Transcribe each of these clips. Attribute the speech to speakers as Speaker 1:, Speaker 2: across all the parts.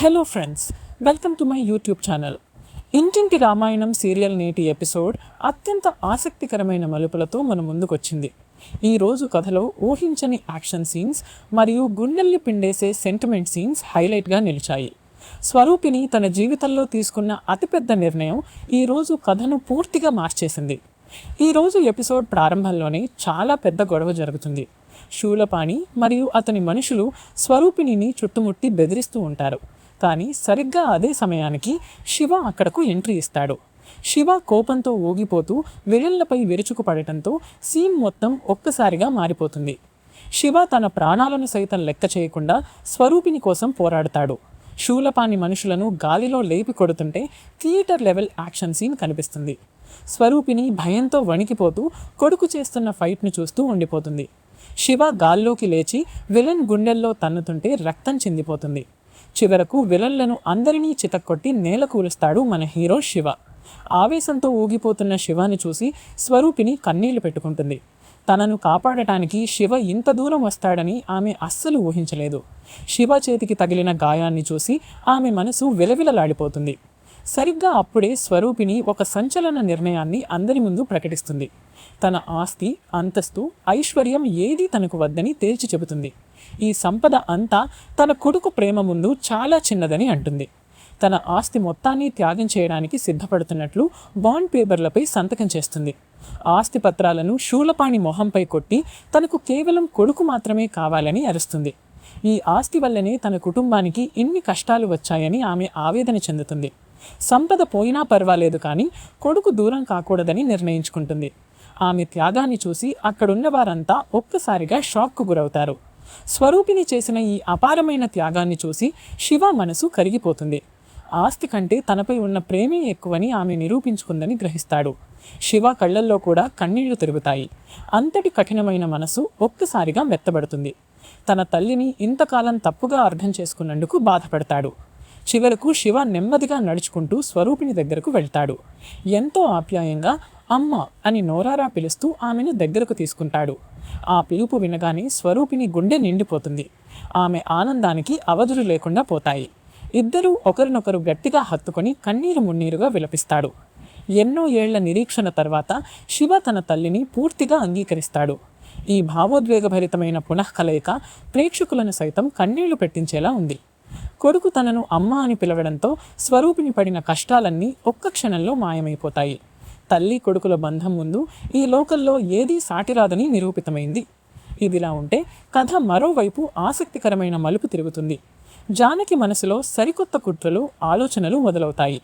Speaker 1: Hello friends, welcome to my YouTube channel. ఇంటింటి Ramayanam serial నేటి episode అత్యంత ఆసక్తికరమైన మలుపులతో మన ముందుకొచ్చింది. ఈరోజు కథలో ఊహించని యాక్షన్ సీన్స్ మరియు గుండెల్ని పిండేసే సెంటిమెంట్ సీన్స్ హైలైట్గా నిలిచాయి. స్వరూపిణి తన జీవితంలో తీసుకున్న అతిపెద్ద నిర్ణయం ఈరోజు కథను పూర్తిగా మార్చేసింది. ఈరోజు ఎపిసోడ్ ప్రారంభంలోనే చాలా పెద్ద గొడవ జరుగుతుంది. శూలపాణి మరియు అతని మనుషులు స్వరూపిణిని చుట్టుముట్టి బెదిరిస్తూ ఉంటారు. కానీ సరిగ్గా అదే సమయానికి శివ అక్కడకు ఎంట్రీ ఇస్తాడు. శివ కోపంతో ఊగిపోతూ విలన్లపై విరుచుకుపడటంతో సీన్ మొత్తం ఒక్కసారిగా మారిపోతుంది. శివ తన ప్రాణాలను సైతం లెక్క చేయకుండా స్వరూపిణి కోసం పోరాడతాడు. శూలపాణి మనుషులను గాలిలో లేపి కొడుతుంటే థియేటర్ లెవెల్ యాక్షన్ సీన్ కనిపిస్తుంది. స్వరూపిణి భయంతో వణికిపోతూ కొడుకు చేస్తున్న ఫైట్ను చూస్తూ ఉండిపోతుంది. శివ గాల్లోకి లేచి విలన్ గుండెల్లో తన్నుతుంటే రక్తం చిందిపోతుంది. చివరకు విలన్లను అందరినీ చితక్కొట్టి నేల కూలుస్తాడు మన హీరో శివ. ఆవేశంతో ఊగిపోతున్న శివాని చూసి స్వరూపిణి కన్నీళ్లు పెట్టుకుంటుంది. తనను కాపాడటానికి శివ ఇంత దూరం వస్తాడని ఆమె అస్సలు ఊహించలేదు. శివ చేతికి తగిలిన గాయాన్ని చూసి ఆమె మనసు విలవిలలాడిపోతుంది. సరిగ్గా అప్పుడే స్వరూపిణి ఒక సంచలన నిర్ణయాన్ని అందరి ముందు ప్రకటిస్తుంది. తన ఆస్తి, అంతస్తు, ఐశ్వర్యం ఏదీ తనకు వద్దని తేల్చి చెబుతుంది. ఈ సంపద అంతా తన కొడుకు ప్రేమ ముందు చాలా చిన్నదని అంటుంది. తన ఆస్తి మొత్తాన్ని త్యాగం చేయడానికి సిద్ధపడుతున్నట్లు బాండ్ పేపర్లపై సంతకం చేస్తుంది. ఆస్తి పత్రాలను శూలపాణి మొహంపై కొట్టి తనకు కేవలం కొడుకు మాత్రమే కావాలని అరుస్తుంది. ఈ ఆస్తి వల్లనే తన కుటుంబానికి ఇన్ని కష్టాలు వచ్చాయని ఆమె ఆవేదన చెందుతుంది. సంపద పోయినా పర్వాలేదు కానీ కొడుకు దూరం కాకూడదని నిర్ణయించుకుంటుంది. ఆమె త్యాగాన్ని చూసి అక్కడున్న వారంతా ఒక్కసారిగా షాక్కు గురవుతారు. స్వరూపిణి చేసిన ఈ అపారమైన త్యాగాన్ని చూసి శివ మనసు కరిగిపోతుంది. ఆస్తి కంటే తనపై ఉన్న ప్రేమే ఎక్కువని ఆమె నిరూపించుకుందని గ్రహిస్తాడు. శివ కళ్ళల్లో కూడా కన్నీళ్లు తిరుగుతాయి. అంతటి కఠినమైన మనసు ఒక్కసారిగా మెత్తబడుతుంది. తన తల్లిని ఇంతకాలం తప్పుగా అర్థం చేసుకున్నందుకు బాధపడతాడు. చివరకు శివ నెమ్మదిగా నడుచుకుంటూ స్వరూపిణి దగ్గరకు వెళ్తాడు. ఎంతో ఆప్యాయంగా అమ్మ అని నోరారా పిలుస్తూ ఆమెను దగ్గరకు తీసుకుంటాడు. ఆ పిలుపు వినగానే స్వరూపిణి గుండె నిండిపోతుంది. ఆమె ఆనందానికి అవధులు లేకుండా పోతాయి. ఇద్దరూ ఒకరినొకరు గట్టిగా హత్తుకొని కన్నీరు మున్నీరుగా విలపిస్తాడు. ఎన్నో ఏళ్ల నిరీక్షణ తర్వాత శివ తన తల్లిని పూర్తిగా అంగీకరిస్తాడు. ఈ భావోద్వేగభరితమైన పునఃకలయిక ప్రేక్షకులను సైతం కన్నీళ్లు పెట్టించేలా ఉంది. కొడుకు తనను అమ్మ అని పిలవడంతో స్వరూపిణి పడిన కష్టాలన్నీ ఒక్క క్షణంలో మాయమైపోతాయి. తల్లి కొడుకుల బంధం ముందు ఈ లోకంలో ఏదీ సాటిరాదని నిరూపితమైంది. ఇదిలా ఉంటే కథ మరోవైపు ఆసక్తికరమైన మలుపు తిరుగుతుంది. జానకి మనసులో సరికొత్త కుట్రలు, ఆలోచనలు మొదలవుతాయి.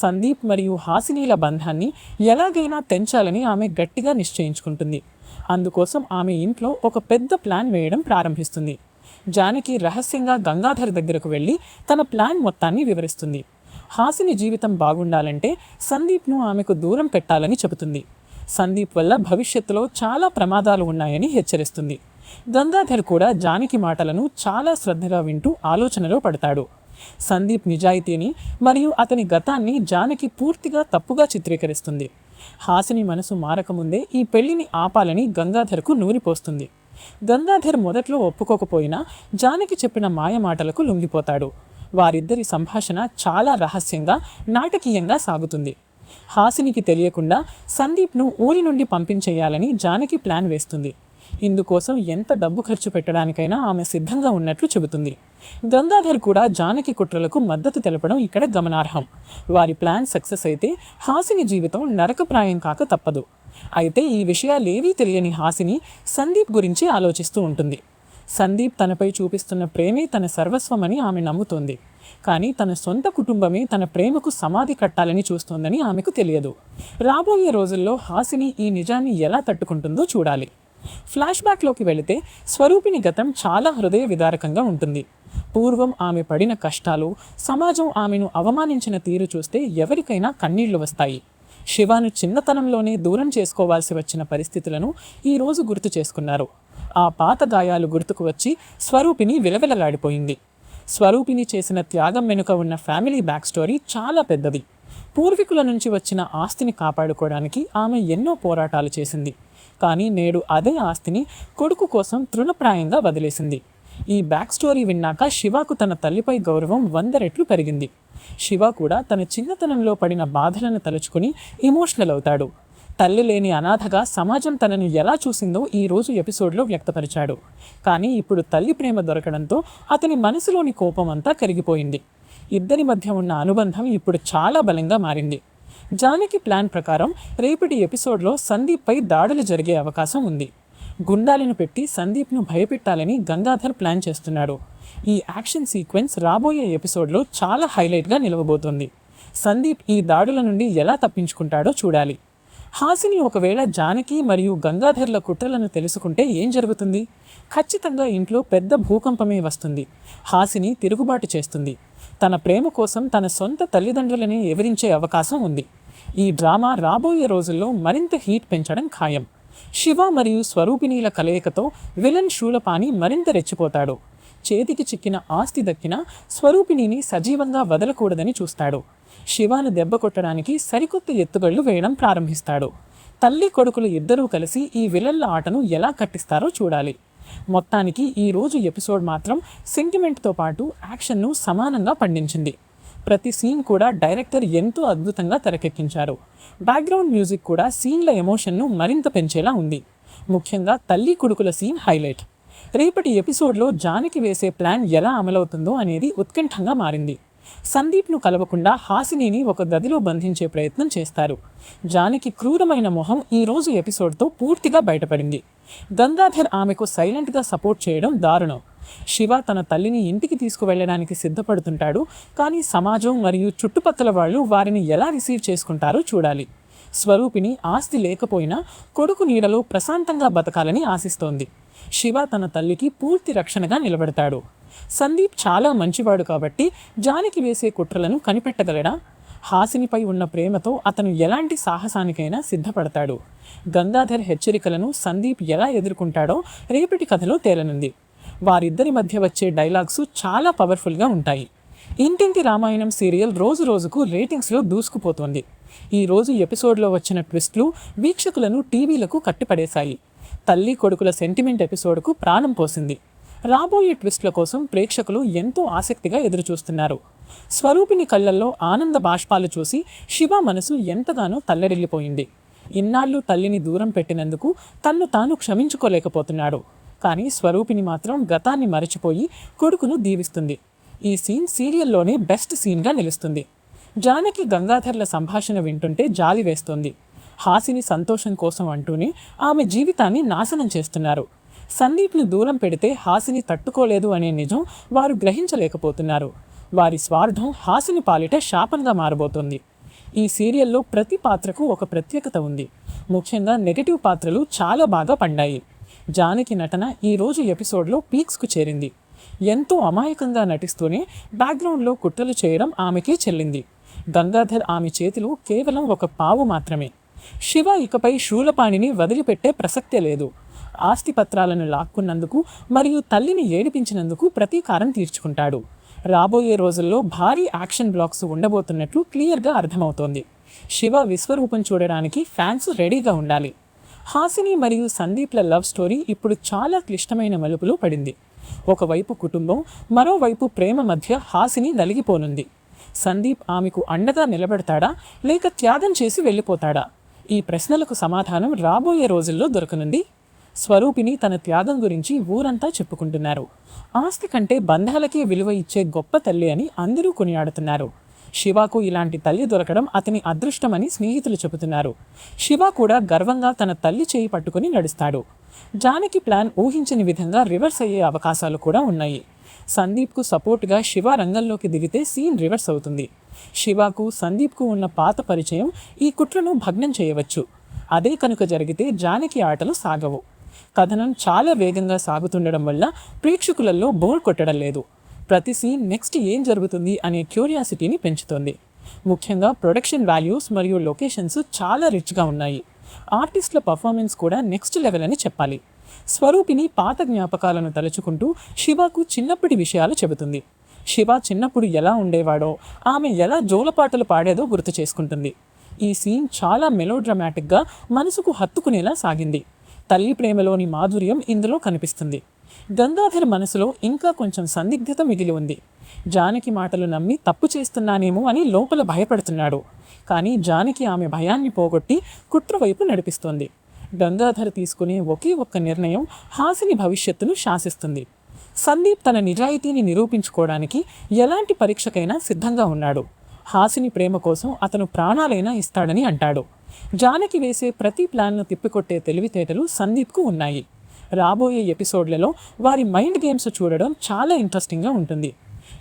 Speaker 1: సందీప్ మరియు హాసినీల బంధాన్ని ఎలాగైనా తెంచాలని ఆమె గట్టిగా నిశ్చయించుకుంటుంది. అందుకోసం ఆమె ఇంట్లో ఒక పెద్ద ప్లాన్ వేయడం ప్రారంభిస్తుంది. జానకి రహస్యంగా గంగాధర్ దగ్గరకు వెళ్ళి తన ప్లాన్ మొత్తాన్ని వివరిస్తుంది. హాసిని జీవితం బాగుండాలంటే సందీప్ను ఆమెకు దూరం పెట్టాలని చెబుతుంది. సందీప్ వల్ల భవిష్యత్తులో చాలా ప్రమాదాలు ఉన్నాయని హెచ్చరిస్తుంది. గంగాధర్ కూడా జానకి మాటలను చాలా శ్రద్ధగా వింటూ ఆలోచనలో పడతాడు. సందీప్ నిజాయితీని మరియు అతని గతాన్ని జానకి పూర్తిగా తప్పుగా చిత్రీకరిస్తుంది. హాసిని మనసు మారకముందే ఈ పెళ్లిని ఆపాలని గంగాధర్కు నూరిపోస్తుంది. గంగాధర్ మొదట్లో ఒప్పుకోకపోయినా జానకి చెప్పిన మాయ మాటలకు లొంగిపోతాడు. వారిద్దరి సంభాషణ చాలా రహస్యంగా, నాటకీయంగా సాగుతుంది. హాసినికి తెలియకుండా సందీప్ను ఊరి నుండి పంపించేయాలని జానకి ప్లాన్ వేస్తుంది. ఇందుకోసం ఎంత డబ్బు ఖర్చు పెట్టడానికైనా ఆమె సిద్ధంగా ఉన్నట్లు చెబుతుంది. గంగాధర్ కూడా జానకి కుట్రలకు మద్దతు తెలపడం ఇక్కడ గమనార్హం. వారి ప్లాన్ సక్సెస్ అయితే హాసిని జీవితం నరకప్రాయం కాక తప్పదు. అయితే ఈ విషయాలేవీ తెలియని హాసిని సందీప్ గురించి ఆలోచిస్తూ ఉంటుంది. సందీప్ తనపై చూపిస్తున్న ప్రేమే తన సర్వస్వమని ఆమె నమ్ముతోంది. కానీ తన సొంత కుటుంబమే తన ప్రేమకు సమాధి కట్టాలని చూస్తోందని ఆమెకు తెలియదు. రాబోయే రోజుల్లో హాసిని ఈ నిజాన్ని ఎలా తట్టుకుంటుందో చూడాలి. ఫ్లాష్ బ్యాక్లోకి వెళితే స్వరూపిణి గతం చాలా హృదయ విదారకంగా ఉంటుంది. పూర్వం ఆమె పడిన కష్టాలు, సమాజం ఆమెను అవమానించిన తీరు చూస్తే ఎవరికైనా కన్నీళ్లు వస్తాయి. శివాను చిన్నతనంలోనే దూరం చేసుకోవాల్సి వచ్చిన పరిస్థితులను ఈరోజు గుర్తు చేసుకున్నారు. ఆ పాత గాయాలు గుర్తుకు వచ్చి స్వరూపిణి విలవిలలాడిపోయింది. స్వరూపిణి చేసిన త్యాగం వెనుక ఉన్న ఫ్యామిలీ బ్యాక్ స్టోరీ చాలా పెద్దది. పూర్వీకుల నుంచి వచ్చిన ఆస్తిని కాపాడుకోవడానికి ఆమె ఎన్నో పోరాటాలు చేసింది. కానీ నేడు అదే ఆస్తిని కొడుకు కోసం తృణప్రాయంగా వదిలేసింది. ఈ బ్యాక్ స్టోరీ విన్నాక శివకు తన తల్లిపై గౌరవం 100 రెట్లు పెరిగింది. శివ కూడా తన చిన్నతనంలో పడిన బాధలను తలుచుకుని ఎమోషనల్ అవుతాడు. తల్లి లేని అనాథగా సమాజం తనను ఎలా చూసిందో ఈరోజు ఎపిసోడ్లో వ్యక్తపరిచాడు. కానీ ఇప్పుడు తల్లి ప్రేమ దొరకడంతో అతని మనసులోని కోపం అంతా కరిగిపోయింది. ఇద్దరి మధ్య ఉన్న అనుబంధం ఇప్పుడు చాలా బలంగా మారింది. జానకి ప్లాన్ ప్రకారం రేపటి ఎపిసోడ్లో సందీప్పై దాడులు జరిగే అవకాశం ఉంది. గుండాలను పెట్టి సందీప్ను భయపెట్టాలని గంగాధర్ ప్లాన్ చేస్తున్నాడు. ఈ యాక్షన్ సీక్వెన్స్ రాబోయే ఎపిసోడ్లో చాలా హైలైట్గా నిలవబోతోంది. సందీప్ ఈ దాడుల నుండి ఎలా తప్పించుకుంటాడో చూడాలి. హాసిని ఒకవేళ జానకి మరియు గంగాధర్ల కుట్రలను తెలుసుకుంటే ఏం జరుగుతుంది? ఖచ్చితంగా ఇంట్లో పెద్ద భూకంపమే వస్తుంది. హాసిని తిరుగుబాటు చేస్తుంది. తన ప్రేమ కోసం తన సొంత తల్లిదండ్రులని ఎదిరించే అవకాశం ఉంది. ఈ డ్రామా రాబోయే రోజుల్లో మరింత హీట్ పెంచడం ఖాయం. శివ మరియు స్వరూపిణీల కలయికతో విలన్ శూలపాణి మరింత రెచ్చిపోతాడు. చేతికి చిక్కిన ఆస్తి దక్కినా స్వరూపిణిని సజీవంగా వదలకూడదని చూస్తాడు. శివాను దెబ్బ కొట్టడానికి సరికొత్త ఎత్తుగళ్లు వేయడం ప్రారంభిస్తాడు. తల్లి కొడుకులు ఇద్దరూ కలిసి ఈ విలన్ల ఆటను ఎలా కట్టిస్తారో చూడాలి. మొత్తానికి ఈరోజు ఎపిసోడ్ మాత్రం సెంటిమెంట్తో పాటు యాక్షన్ను సమానంగా పండించింది. ప్రతి సీన్ కూడా డైరెక్టర్ ఎంతో అద్భుతంగా తెరకెక్కించారు. బ్యాక్గ్రౌండ్ మ్యూజిక్ కూడా సీన్ల ఎమోషన్ను మరింత పెంచేలా ఉంది. ముఖ్యంగా తల్లి కొడుకుల సీన్ హైలైట్. రేపటి ఎపిసోడ్లో జానకి వేసే ప్లాన్ ఎలా అమలవుతుందో అనేది ఉత్కంఠంగా మారింది. సందీప్ను కలవకుండా హాసినిని ఒక గదిలో బంధించే ప్రయత్నం చేస్తారు. జానకి క్రూరమైన మొహం ఈరోజు ఎపిసోడ్తో పూర్తిగా బయటపడింది. గంగాధర్ ఆమెకు సైలెంట్గా సపోర్ట్ చేయడం దారుణం. శివ తన తల్లిని ఇంటికి తీసుకువెళ్ళడానికి సిద్ధపడుతుంటాడు. కానీ సమాజం మరియు చుట్టుపక్కల వాళ్ళు వారిని ఎలా రిసీవ్ చేసుకుంటారో చూడాలి. స్వరూపిణి ఆస్తి లేకపోయినా కొడుకు నీడలో ప్రశాంతంగా బతకాలని ఆశిస్తోంది. శివ తన తల్లికి పూర్తి రక్షణగా నిలబడతాడు. సందీప్ చాలా మంచివాడు కాబట్టి జానకి వేసే కుట్రలను కనిపెట్టగలడా? హాసినిపై ఉన్న ప్రేమతో అతను ఎలాంటి సాహసానికైనా సిద్ధపడతాడు. గంగాధర్ హెచ్చరికలను సందీప్ ఎలా ఎదుర్కొంటాడో రేపటి కథలో తేలనుంది. వారిద్దరి మధ్య వచ్చే డైలాగ్స్ చాలా పవర్ఫుల్గా ఉంటాయి. ఇంటింటి రామాయణం సీరియల్ రోజు రోజుకు రేటింగ్స్లో దూసుకుపోతోంది. ఈరోజు ఎపిసోడ్లో వచ్చిన ట్విస్ట్లు వీక్షకులను టీవీలకు కట్టిపడేశాయి. తల్లి కొడుకుల సెంటిమెంట్ ఎపిసోడ్కు ప్రాణం పోసింది. రాబోయే ట్విస్ట్ల కోసం ప్రేక్షకులు ఎంతో ఆసక్తిగా ఎదురుచూస్తున్నారు. స్వరూపిణి కళ్ళల్లో ఆనంద బాష్పాలు చూసి శివ మనసు ఎంతగానో తల్లడిల్లిపోయింది. ఇన్నాళ్ళు తల్లిని దూరం పెట్టినందుకు తన్ను తాను క్షమించుకోలేకపోతున్నాడు. కానీ స్వరూపిణి మాత్రం గతాన్ని మరచిపోయి కొడుకును దీవిస్తుంది. ఈ సీన్ సీరియల్లోనే బెస్ట్ సీన్గా నిలుస్తుంది. జానకి గంగాధర్ల సంభాషణ వింటుంటే జాలి వేస్తోంది. హాసిని సంతోషం కోసం అంటూనే ఆమె జీవితాన్ని నాశనం చేస్తున్నారు. సందీప్ను దూరం పెడితే హాసిని తట్టుకోలేదు అనే నిజం వారు గ్రహించలేకపోతున్నారు. వారి స్వార్థం హాసిని పాలిట శాపంగా మారబోతోంది. ఈ సీరియల్లో ప్రతి పాత్రకు ఒక ప్రత్యేకత ఉంది. ముఖ్యంగా నెగటివ్ పాత్రలు చాలా బాగా పండాయి. జానకి నటన ఈరోజు ఎపిసోడ్లో పీక్స్కు చేరింది. ఎంతో అమాయకంగా నటిస్తూనే బ్యాక్గ్రౌండ్లో కుట్రలు చేయడం ఆమెకే చెల్లింది. గంగాధర్ ఆమె చేతిలో కేవలం ఒక పావు మాత్రమే. శివ ఇకపై శూలపాణిని వదిలిపెట్టే ప్రసక్తే లేదు. ఆస్తి పత్రాలను లాక్కున్నందుకు మరియు తల్లిని ఏడిపించినందుకు ప్రతీకారం తీర్చుకుంటాడు. రాబోయే రోజుల్లో భారీ యాక్షన్ బ్లాక్స్ ఉండబోతున్నట్లు క్లియర్గా అర్థమవుతోంది. శివ విశ్వరూపం చూడడానికి ఫ్యాన్స్ రెడీగా ఉండాలి. హాసిని మరియు సందీప్ల లవ్ స్టోరీ ఇప్పుడు చాలా క్లిష్టమైన మలుపులో పడింది. ఒకవైపు కుటుంబం, మరోవైపు ప్రేమ మధ్య హాసిని నలిగిపోనుంది. సందీప్ ఆమెకు అండగా నిలబడతాడా లేక త్యాగం చేసి వెళ్ళిపోతాడా? ఈ ప్రశ్నలకు సమాధానం రాబోయే రోజుల్లో దొరకనుంది. స్వరూపిణి తన త్యాగం గురించి ఊరంతా చెప్పుకుంటున్నారు. ఆస్తి కంటే బంధాలకే విలువ ఇచ్చే గొప్ప తల్లి అని అందరూ కొనియాడుతున్నారు. శివకు ఇలాంటి తల్లి దొరకడం అతని అదృష్టమని స్నేహితులు చెబుతున్నారు. శివ కూడా గర్వంగా తన తల్లి చేయి పట్టుకుని నడుస్తాడు. జానకి ప్లాన్ ఊహించని విధంగా రివర్స్ అయ్యే అవకాశాలు కూడా ఉన్నాయి. సందీప్కు సపోర్ట్గా శివ రంగంలోకి దిగితే సీన్ రివర్స్ అవుతుంది. శివకు సందీప్కు ఉన్న పాత పరిచయం ఈ కుట్రను భగ్నం చేయవచ్చు. అదే కనుక జరిగితే జానకి ఆటలు సాగవు. కథనం చాలా వేగంగా సాగుతుండడం వల్ల ప్రేక్షకులలో బోర్ కొట్టడం లేదు. ప్రతి సీన్ నెక్స్ట్ ఏం జరుగుతుంది అనే క్యూరియాసిటీని పెంచుతుంది. ముఖ్యంగా ప్రొడక్షన్ వాల్యూస్ మరియు లొకేషన్స్ చాలా రిచ్గా ఉన్నాయి. ఆర్టిస్టుల పర్ఫార్మెన్స్ కూడా నెక్స్ట్ లెవెల్ అని చెప్పాలి. స్వరూపిణి పాత జ్ఞాపకాలను తలుచుకుంటూ శివకు చిన్నప్పటి విషయాలు చెబుతుంది. శివ చిన్నప్పుడు ఎలా ఉండేవాడో, ఆమె ఎలా జోలపాటలు పాడేదో గుర్తు చేసుకుంటుంది. ఈ సీన్ చాలా మెలోడ్రామాటిక్గా మనసుకు హత్తుకునేలా సాగింది. తల్లి ప్రేమలోని మాధుర్యం ఇందులో కనిపిస్తుంది. గంగాధర్ మనసులో ఇంకా కొంచెం సందిగ్ధత మిగిలి ఉంది. జానకి మాటలు నమ్మి తప్పు చేస్తున్నానేమో అని లోపల భయపడుతున్నాడు. కానీ జానకి ఆమె భయాన్ని పోగొట్టి కుట్ర వైపు నడిపిస్తోంది. గంగాధర్ తీసుకునే ఒకే ఒక్క నిర్ణయం హాసిని భవిష్యత్తును శాసిస్తుంది. సందీప్ తన నిజాయితీని నిరూపించుకోవడానికి ఎలాంటి పరీక్షకైనా సిద్ధంగా ఉన్నాడు. హాసిని ప్రేమ కోసం అతను ప్రాణాలైనా ఇస్తాడని అంటాడు. జానకి వేసే ప్రతి ప్లాన్ను తిప్పికొట్టే తెలివితేటలు సందీప్కు ఉన్నాయి. రాబోయే ఎపిసోడ్లలో వారి మైండ్ గేమ్స్ చూడడం చాలా ఇంట్రెస్టింగ్గా ఉంటుంది.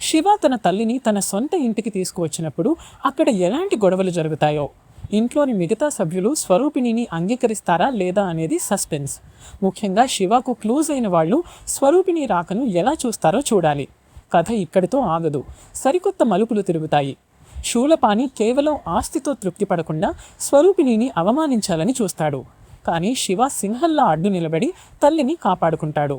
Speaker 1: శివ తన తల్లిని తన సొంత ఇంటికి తీసుకువచ్చినప్పుడు అక్కడ ఎలాంటి గొడవలు జరుగుతాయో, ఇంట్లోని మిగతా సభ్యులు స్వరూపిణిని అంగీకరిస్తారా లేదా అనేది సస్పెన్స్. ముఖ్యంగా శివకు క్లోజ్ అయిన వాళ్ళు స్వరూపిణి రాకను ఎలా చూస్తారో చూడాలి. కథ ఇక్కడితో ఆగదు, సరికొత్త మలుపులు తిరుగుతాయి. శూలపాణి కేవలం ఆస్తితో తృప్తి పడకుండా స్వరూపిణిని అవమానించాలని చూస్తాడు. కానీ శివ సింహంలా అడ్డు నిలబడి తల్లిని కాపాడుకుంటాడు.